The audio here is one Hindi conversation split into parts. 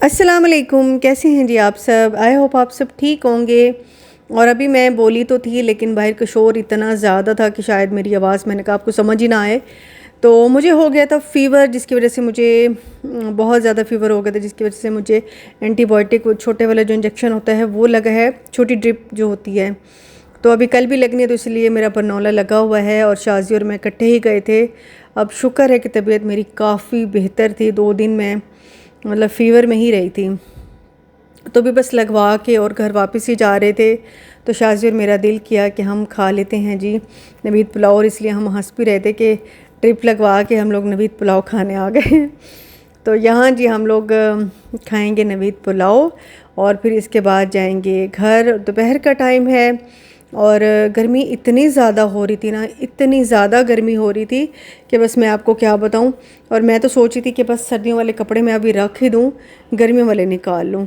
अस्सलाम वालेकुम, कैसे हैं जी आप सब। आई होप आप सब ठीक होंगे। और अभी मैं बोली तो थी लेकिन बाहर का शोर इतना ज़्यादा था कि शायद मेरी आवाज़ मैंने कहा आपको समझ ही ना आए। तो मुझे हो गया था फ़ीवर, जिसकी वजह से मुझे बहुत ज़्यादा फ़ीवर हो गया था, जिसकी वजह से मुझे एंटीबायोटिक छोटे वाला जो इंजेक्शन होता है वो लगा है, छोटी ड्रिप जो होती है। तो अभी कल भी लगनी है, तो इसलिए मेरा बरनौला लगा हुआ है और शाजी और मैं इकट्ठे ही गए थे। अब शुक्र है कि तबीयत मेरी काफ़ी बेहतर थी। 2 दिन मैं मतलब फ़ीवर में ही रही थी, तो भी बस लगवा के और घर वापस ही जा रहे थे। तो शाजी और मेरा दिल किया कि हम खा लेते हैं जी नवीद पुलाव, और इसलिए हम हंस भी रहे थे कि ट्रिप लगवा के हम लोग नवीद पुलाव खाने आ गए। तो यहाँ जी हम लोग खाएंगे नवीद पुलाव और फिर इसके बाद जाएंगे घर। दोपहर का टाइम है और गर्मी इतनी ज़्यादा हो रही थी ना, इतनी ज़्यादा गर्मी हो रही थी कि बस मैं आपको क्या बताऊं। और मैं तो सोची थी कि बस सर्दियों वाले कपड़े मैं अभी रख ही दूं, गर्मियों वाले निकाल लूं।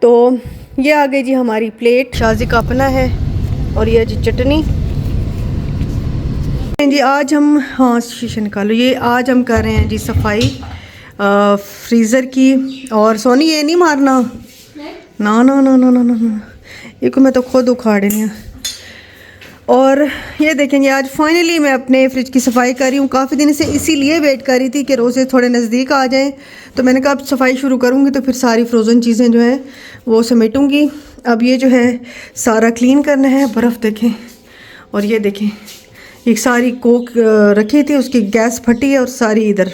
तो ये आ गई जी हमारी प्लेट, शाजी का अपना है, और ये जी चटनी जी। आज हम, हाँ शीशे निकालो, ये आज हम कर रहे हैं जी सफाई फ्रीज़र की। और सोनी ये नहीं मारना, ना ना ना ना ना ना ना, ये को मैं तो खुद उखाड़ रही हूँ। और ये देखेंगे आज फाइनली मैं अपने फ्रिज की सफाई कर रही हूँ। काफ़ी दिन से इसीलिए वेट कर रही थी कि रोज़े थोड़े नज़दीक आ जाएं, तो मैंने कहा अब सफाई शुरू करूँगी तो फिर सारी फ्रोज़न चीज़ें जो हैं वो समेटूँगी। अब ये जो है सारा क्लीन करना है। बर्फ़ देखें, और ये देखें एक सारी कोक रखी थी, उसकी गैस फटी है और सारी इधर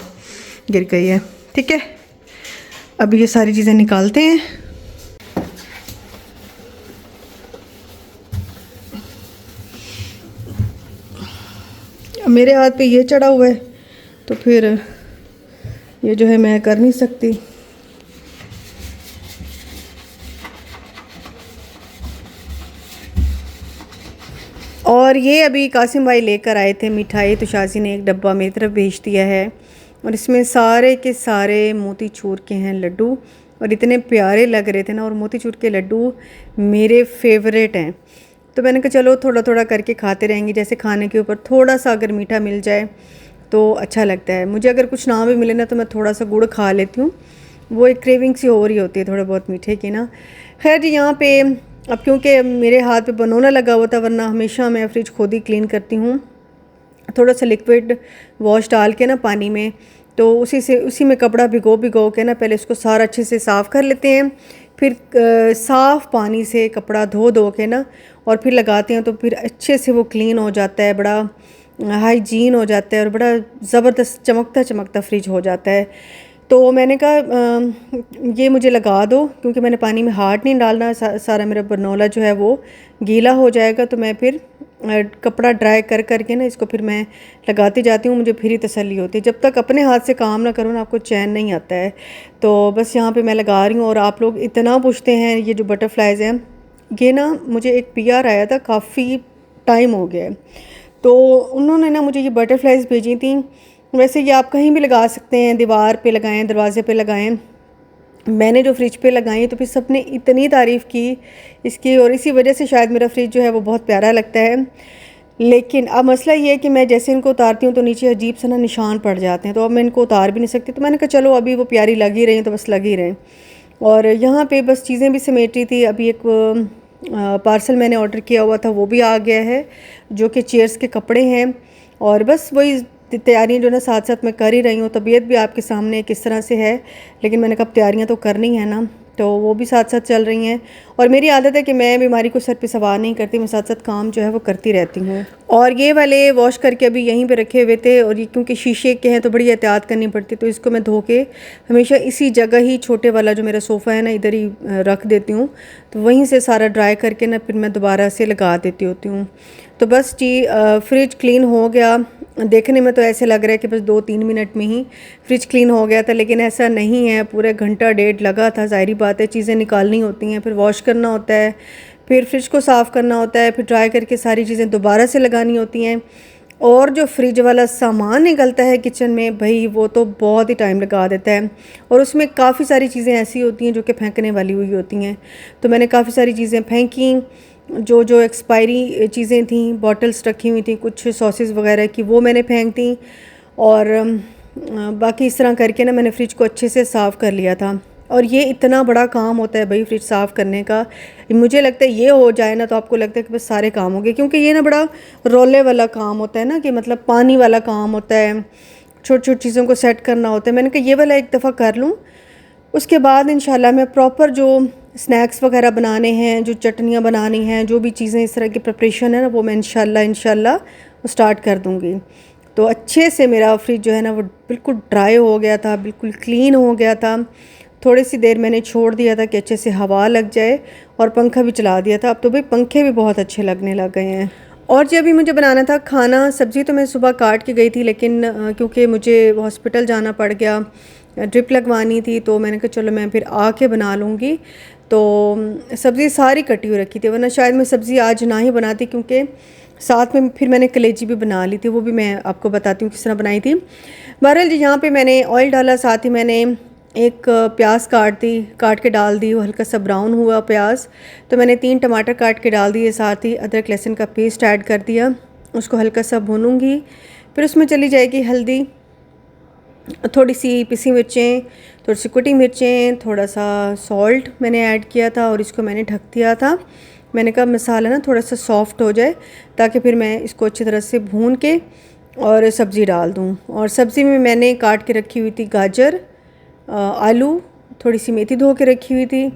गिर गई है। ठीक है, अब ये सारी चीज़ें निकालते हैं। मेरे हाथ पे ये चढ़ा हुआ है तो फिर ये जो है मैं कर नहीं सकती। और ये अभी कासिम भाई लेकर आए थे मिठाई, तो शाजी ने एक डब्बा मेरी तरफ भेज दिया है और इसमें सारे के सारे मोतीचूर के हैं लड्डू, और इतने प्यारे लग रहे थे ना। और मोतीचूर के लड्डू मेरे फेवरेट हैं, तो मैंने कहा चलो थोड़ा थोड़ा करके खाते रहेंगे। जैसे खाने के ऊपर थोड़ा सा अगर मीठा मिल जाए तो अच्छा लगता है मुझे। अगर कुछ ना भी मिले ना तो मैं थोड़ा सा गुड़ खा लेती हूँ, वो एक क्रेविंग सी हो रही होती है थोड़ा बहुत मीठे की ना। खैर जी, यहाँ पे अब क्योंकि मेरे हाथ पे बनोना लगा हुआ था, वरना हमेशा मैं फ्रिज खुद ही क्लीन करती हूँ। थोड़ा सा लिक्विड वॉश डाल के ना पानी में, तो उसी में कपड़ा भिगो भिगो के ना पहले उसको सारा अच्छे से साफ़ कर लेते हैं। फिर साफ़ पानी से कपड़ा धो धो के ना और फिर लगाते हैं, तो फिर अच्छे से वो क्लीन हो जाता है, बड़ा हाइजीन हो जाता है और बड़ा ज़बरदस्त चमकता चमकता फ्रिज हो जाता है। तो मैंने कहा ये मुझे लगा दो, क्योंकि मैंने पानी में हाथ नहीं डालना, सारा मेरा बरनौला जो है वो गीला हो जाएगा। तो मैं फिर कपड़ा ड्राई कर करके ना इसको फिर मैं लगाती जाती हूँ, मुझे फिर ही तसल्ली होती है। जब तक अपने हाथ से काम ना करो ना आपको चैन नहीं आता है। तो बस यहाँ पे मैं लगा रही हूँ। और आप लोग इतना पूछते हैं, ये जो बटरफ्लाइज़ हैं, ये ना मुझे एक PR आया था, काफ़ी टाइम हो गया है, तो उन्होंने ना मुझे ये बटरफ्लाइज़ भेजी थी। वैसे ये आप कहीं भी लगा सकते हैं, दीवार पे लगाएं, दरवाजे पे लगाएं। मैंने जो फ्रिज पे लगाई तो फिर सबने इतनी तारीफ़ की इसकी, और इसी वजह से शायद मेरा फ्रिज जो है वो बहुत प्यारा लगता है। लेकिन अब मसला ये है कि मैं जैसे इनको उतारती हूँ तो नीचे अजीब सा ना निशान पड़ जाते हैं, तो अब मैं इनको उतार भी नहीं सकती। तो मैंने कहा चलो अभी वो प्यारी लग ही रही तो बस लग ही रहें। और यहाँ पे बस चीज़ें भी समेट रही थी। अभी एक पार्सल मैंने ऑर्डर किया हुआ था वो भी आ गया है, जो कि चेयर्स के कपड़े हैं। और बस वही तैयारियां जो ना साथ साथ मैं कर ही रही हूँ। तबीयत भी आपके सामने किस तरह से है, लेकिन मैंने कहा तैयारियां तो करनी है ना, तो वो भी साथ साथ चल रही हैं। और मेरी आदत है कि मैं बीमारी को सर पे सवार नहीं करती, मैं साथ साथ काम जो है वो करती रहती हूँ। और ये वाले वॉश करके अभी यहीं पे रखे हुए थे, और ये क्योंकि शीशे के हैं तो बड़ी एहतियात करनी पड़ती, तो इसको मैं धो के हमेशा इसी जगह ही, छोटे वाला जो मेरा सोफ़ा है ना, इधर ही रख देती हूँ। तो वहीं से सारा ड्राई करके ना फिर मैं दोबारा से लगा देती होती हूँ। तो बस जी फ्रिज क्लीन हो गया। देखने में तो ऐसे लग रहा है कि बस 2-3 मिनट में ही फ्रिज क्लीन हो गया था, लेकिन ऐसा नहीं है, पूरे घंटा डेढ़ लगा था। ज़ाहिर बात है, चीज़ें निकालनी होती हैं, फिर वॉश करना होता है, फिर फ्रिज को साफ़ करना होता है, फिर ड्राई करके सारी चीज़ें दोबारा से लगानी होती हैं। और जो फ्रिज वाला सामान निकलता है किचन में, भाई वो तो बहुत ही टाइम लगा देता है। और उसमें काफ़ी सारी चीज़ें ऐसी होती हैं जो कि फेंकने वाली हुई होती हैं। तो मैंने काफ़ी सारी चीज़ें फेंकी, जो जो एक्सपायरी चीज़ें थी, बॉटल्स रखी हुई थी कुछ सॉसेस वगैरह की, वो मैंने फेंक दी। और बाकी इस तरह करके ना मैंने फ्रिज को अच्छे से साफ़ कर लिया था। और ये इतना बड़ा काम होता है भाई फ्रिज साफ़ करने का। मुझे लगता है ये हो जाए ना तो आपको लगता है कि बस सारे काम हो गए, क्योंकि ये ना बड़ा रोले वाला काम होता है ना, कि मतलब पानी वाला काम होता है, छोटी छोटी चीज़ों को सेट करना होता है। मैंने कहा ये वाला एक दफ़ा कर लूँ, उसके बाद इंशाल्लाह मैं प्रॉपर जो स्नैक्स वगैरह बनाने हैं, जो चटनियाँ बनानी हैं, जो भी चीज़ें इस तरह की प्रिपरेशन है ना, वो मैं इंशाल्लाह स्टार्ट कर दूँगी। तो अच्छे से मेरा फ्रिज जो है ना वो बिल्कुल ड्राई हो गया था, बिल्कुल क्लीन हो गया था। थोड़ी सी देर मैंने छोड़ दिया था कि अच्छे से हवा लग जाए, और पंखा भी चला दिया था। अब तो भाई पंखे भी बहुत अच्छे लगने लग गए हैं। और जब भी मुझे बनाना था खाना, सब्ज़ी तो मैं सुबह काट के गई थी, लेकिन क्योंकि मुझे हॉस्पिटल जाना पड़ गया, ड्रिप लगवानी थी, तो मैंने कहा चलो मैं फिर आके बना लूँगी। तो सब्ज़ी सारी कटी हुई रखी थी, वरना शायद मैं सब्ज़ी आज ना ही बनाती, क्योंकि साथ में फिर मैंने कलेजी भी बना ली थी, वो भी मैं आपको बताती हूँ किस तरह बनाई थी। बहरहाल जी यहाँ पे मैंने ऑयल डाला, साथ ही मैंने एक प्याज काट के डाल दी, वो हल्का सा ब्राउन हुआ प्याज, तो मैंने 3 टमाटर काट के डाल दिए, साथ ही अदरक लहसुन का पेस्ट ऐड कर दिया। उसको हल्का सा भूनूंगी, फिर उसमें चली जाएगी हल्दी, थोड़ी सी पिसी मिर्चें, थोड़ी सी कुटी मिर्चें, थोड़ा सा सॉल्ट मैंने ऐड किया था, और इसको मैंने ढक दिया था। मैंने कहा मसाला ना थोड़ा सा सॉफ्ट हो जाए, ताकि फिर मैं इसको अच्छी तरह से भून के और सब्ज़ी डाल दूँ। और सब्ज़ी में मैंने काट के रखी हुई थी गाजर, आलू, थोड़ी सी मेथी धो के रखी हुई थी,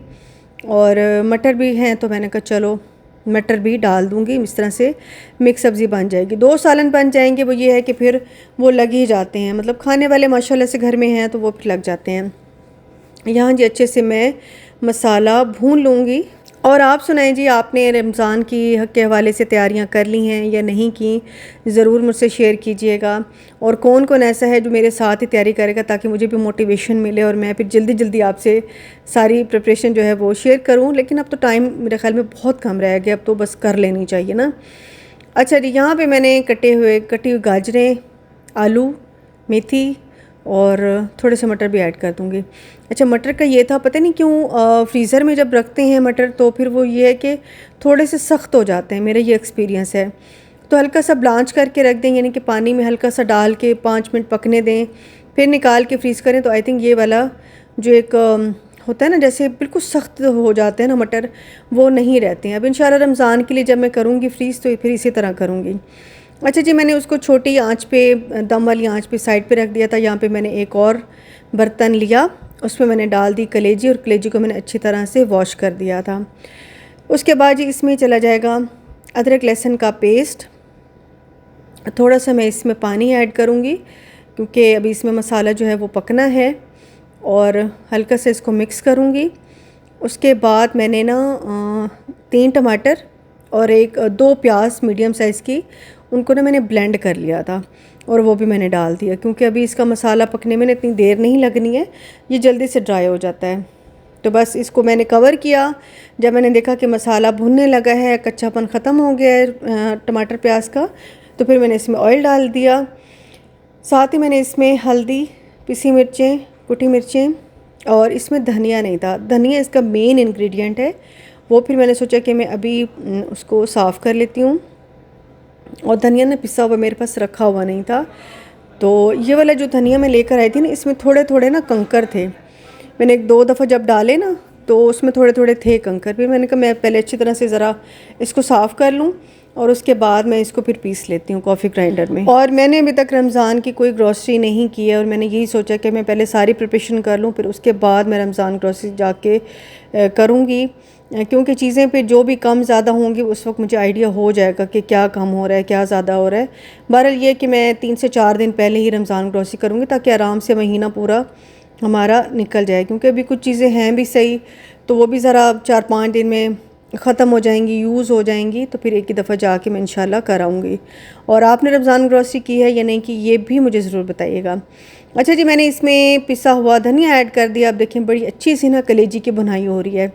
और मटर भी हैं, तो मैंने कहा चलो मटर भी डाल दूँगी। इस तरह से मिक्स सब्ज़ी बन जाएगी। 2 सालन बन जाएंगे। वो ये है कि फिर वो लग ही जाते हैं, मतलब खाने वाले माशाल्लाह से घर में हैं तो वो फिर लग जाते हैं। यहाँ जी अच्छे से मैं मसाला भून लूँगी। और आप सुनाएं जी, आपने रमज़ान की के हवाले से तैयारियां कर ली हैं या नहीं की, ज़रूर मुझसे शेयर कीजिएगा। और कौन कौन ऐसा है जो मेरे साथ ही तैयारी करेगा, ताकि मुझे भी मोटिवेशन मिले और मैं फिर जल्दी जल्दी आपसे सारी प्रिपरेशन जो है वो शेयर करूं। लेकिन अब तो टाइम मेरे ख्याल में बहुत कम रह गया, अब तो बस कर लेनी चाहिए ना। अच्छा जी, यहाँ पर मैंने कटी हुई गाजरें, आलू, मेथी और थोड़े से मटर भी ऐड कर दूँगी। अच्छा, मटर का ये था, पता नहीं क्यों फ्रीज़र में जब रखते हैं मटर तो फिर वो ये है कि थोड़े से सख्त हो जाते हैं, मेरा ये एक्सपीरियंस है। तो हल्का सा ब्लांच करके रख दें, यानी कि पानी में हल्का सा डाल के 5 मिनट पकने दें, फिर निकाल के फ्रीज़ करें। तो आई थिंक ये वाला जो एक होता है ना, जैसे बिल्कुल सख्त हो जाते हैं ना मटर, वो नहीं रहते हैं। अब इंशाल्लाह रमज़ान के लिए जब मैं करूँगी फ्रीज़ तो फिर इसी तरह करूँगी। अच्छा जी, मैंने उसको छोटी आंच पे, दम वाली आंच पे साइड पे रख दिया था। यहाँ पे मैंने एक और बर्तन लिया, उसमें मैंने डाल दी कलेजी, और कलेजी को मैंने अच्छी तरह से वॉश कर दिया था। उसके बाद जी इसमें चला जाएगा अदरक लहसुन का पेस्ट। थोड़ा सा मैं इसमें पानी ऐड करूँगी, क्योंकि अभी इसमें मसाला जो है वो पकना है, और हल्का से इसको मिक्स करूँगी। उसके बाद मैंने ना 3 टमाटर और 2 प्याज मीडियम साइज़ की, उनको ना मैंने ब्लेंड कर लिया था, और वो भी मैंने डाल दिया, क्योंकि अभी इसका मसाला पकने में इतनी देर नहीं लगनी है, ये जल्दी से ड्राई हो जाता है। तो बस इसको मैंने कवर किया। जब मैंने देखा कि मसाला भुनने लगा है, कच्चापन ख़त्म हो गया है टमाटर प्याज का, तो फिर मैंने इसमें ऑयल डाल दिया। साथ ही मैंने इसमें हल्दी, पिसी मिर्चें, कुटी मिर्चें, और इसमें धनिया नहीं था, धनिया इसका मेन इंग्रेडिएंट है। वो फिर मैंने सोचा कि मैं अभी उसको साफ़ कर लेती हूँ। और धनिया ना पिसा हुआ मेरे पास रखा हुआ नहीं था, तो ये वाला जो धनिया मैं लेकर आई थी ना, इसमें थोड़े थोड़े ना कंकर थे। मैंने 1-2 दफ़ा जब डाले ना, तो उसमें थोड़े थोड़े थे कंकर। फिर मैंने कहा मैं पहले अच्छी तरह से ज़रा इसको साफ़ कर लूँ, और उसके बाद मैं इसको फिर पीस लेती हूँ कॉफ़ी ग्राइंडर में। और मैंने अभी तक रमज़ान की कोई ग्रॉसरी नहीं की है, और मैंने यही सोचा कि मैं पहले सारी प्रिपरेशन कर लूँ, फिर उसके बाद मैं रमज़ान ग्रॉसरी जाके करूँगी, क्योंकि चीज़ें पे जो भी कम ज़्यादा होंगी उस वक्त मुझे आइडिया हो जाएगा कि क्या कम हो रहा है, क्या ज़्यादा हो रहा है। बहरहाल ये कि मैं 3 से 4 दिन पहले ही रमज़ान ग्रॉसरी करूँगी, ताकि आराम से महीना पूरा हमारा निकल जाए। क्योंकि अभी कुछ चीज़ें हैं भी सही, तो वो भी ज़रा 4-5 दिन में ख़त्म हो जाएंगी, यूज़ हो जाएंगी, तो फिर एक ही दफ़ा जाके मैं इंशाल्लाह कराऊँगी। और आपने रमज़ान ग्रॉसरी की है या नहीं की, ये भी मुझे ज़रूर बताइएगा। अच्छा जी, मैंने इसमें पिसा हुआ धनिया ऐड कर दिया। अब देखिए बड़ी अच्छी सी ना कलेजी की भुनाई हो रही है।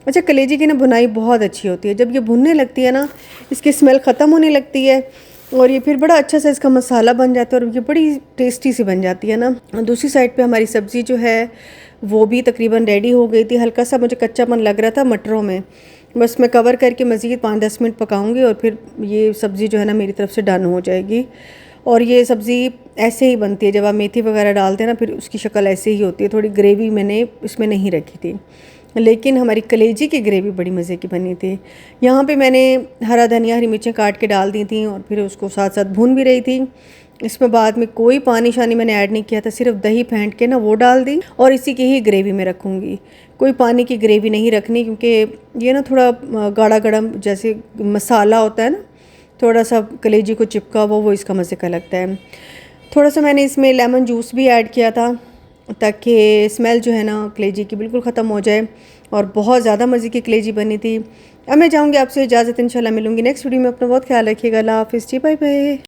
अच्छा, कलेजी की ना भुनाई बहुत अच्छी होती है, जब ये भुनने लगती है ना, इसकी स्मेल ख़त्म होने लगती है, और ये फिर बड़ा अच्छा सा इसका मसाला बन जाता है, और ये बड़ी टेस्टी सी बन जाती है ना। दूसरी साइड पे हमारी सब्ज़ी जो है वो भी तकरीबन रेडी हो गई थी। हल्का सा मुझे कच्चापन लग रहा था मटरों में, बस मैं कवर करके मज़ीद 5-10 मिनट पकाऊंगी, और फिर ये सब्ज़ी जो है ना मेरी तरफ से डन हो जाएगी। और ये सब्ज़ी ऐसे ही बनती है, जब आप मेथी वगैरह डालते हैं ना फिर उसकी शक्ल ऐसे ही होती है। थोड़ी ग्रेवी मैंने इसमें नहीं रखी थी, लेकिन हमारी कलेजी की ग्रेवी बड़ी मज़े की बनी थी। यहाँ पे मैंने हरा धनिया, हरी मिर्चें काट के डाल दी थी और फिर उसको साथ साथ भून भी रही थी। इसमें बाद में कोई पानी शानी मैंने ऐड नहीं किया था, सिर्फ दही फेंट के ना वो डाल दी और इसी की ही ग्रेवी में रखूँगी। कोई पानी की ग्रेवी नहीं रखनी, क्योंकि ये ना थोड़ा गाढ़ा गरम जैसे मसाला होता है ना, थोड़ा सा कलेजी को चिपका हुआ, वो इसका मज़े का लगता है। थोड़ा सा मैंने इसमें लेमन जूस भी ऐड किया था ताकि स्मेल जो है ना कलेजी की बिल्कुल ख़त्म हो जाए, और बहुत ज़्यादा मज़े की कलेजी बनी थी। अब मैं चाहूँगी आपसे इजाज़त, इंशाल्लाह मिलूँगी नेक्स्ट वीडियो में। अपना बहुत ख्याल रखिएगा। अल्लाह हाफ़िज़ जी, बाय बाय।